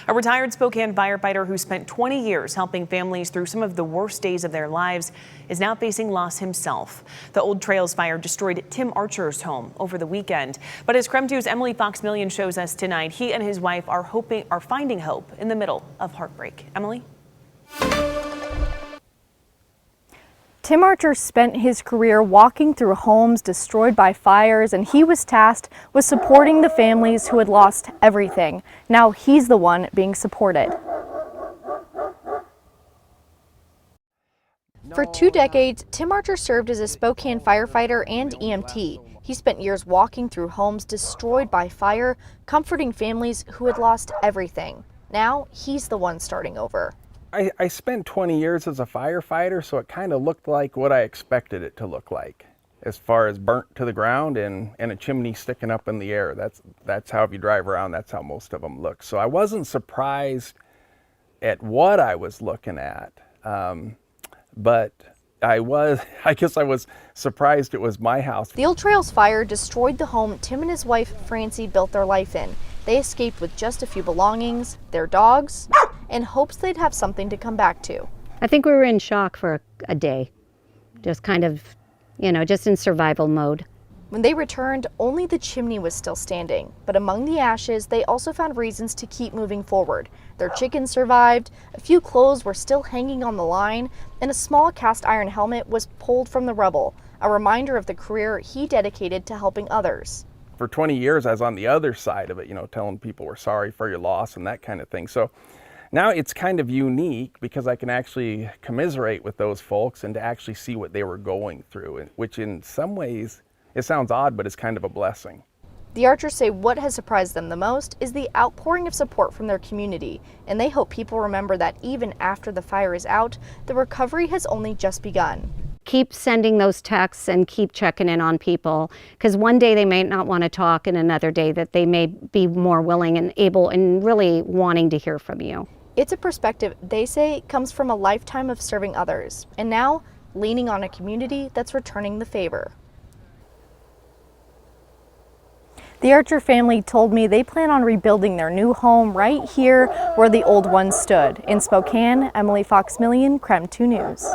A retired Spokane firefighter who spent 20 years helping families through some of the worst days of their lives is now facing loss himself. The Old Trails fire destroyed Tim Archer's home over the weekend. But as KREM 2's Emily Fox-Millian shows us tonight, he and his wife are finding hope in the middle of heartbreak. Emily? Tim Archer spent his career walking through homes destroyed by fires, and he was tasked with supporting the families who had lost everything. Now he's the one being supported. For 2 decades, Tim Archer served as a Spokane firefighter and EMT. He spent years walking through homes destroyed by fire, comforting families who had lost everything. Now he's the one starting over. I spent 20 years as a firefighter, so it kind of looked like what I expected it to look like, as far as burnt to the ground and a chimney sticking up in the air. That's how, if you drive around, that's how most of them look. So I wasn't surprised at what I was looking at, but I guess I was surprised it was my house. The Old Trails fire destroyed the home Tim and his wife Francie built their life in. They escaped with just a few belongings, their dogs, in hopes they'd have something to come back to. I think we were in shock for a day, just kind of, just in survival mode. When they returned, only the chimney was still standing, but among the ashes, they also found reasons to keep moving forward. Their chickens survived, a few clothes were still hanging on the line, and a small cast iron helmet was pulled from the rubble, a reminder of the career he dedicated to helping others. For 20 years, I was on the other side of it, telling people we're sorry for your loss and that kind of thing. So now it's kind of unique because I can actually commiserate with those folks and to actually see what they were going through, which in some ways, it sounds odd, but it's kind of a blessing. The Archers say what has surprised them the most is the outpouring of support from their community, and they hope people remember that even after the fire is out, the recovery has only just begun. Keep sending those texts and keep checking in on people, because one day they may not want to talk and another day that they may be more willing and able and really wanting to hear from you. It's a perspective they say comes from a lifetime of serving others, and now leaning on a community that's returning the favor. The Archer family told me they plan on rebuilding their new home right here where the old one stood. In Spokane, Emily Fox-Millian, KREM 2 News.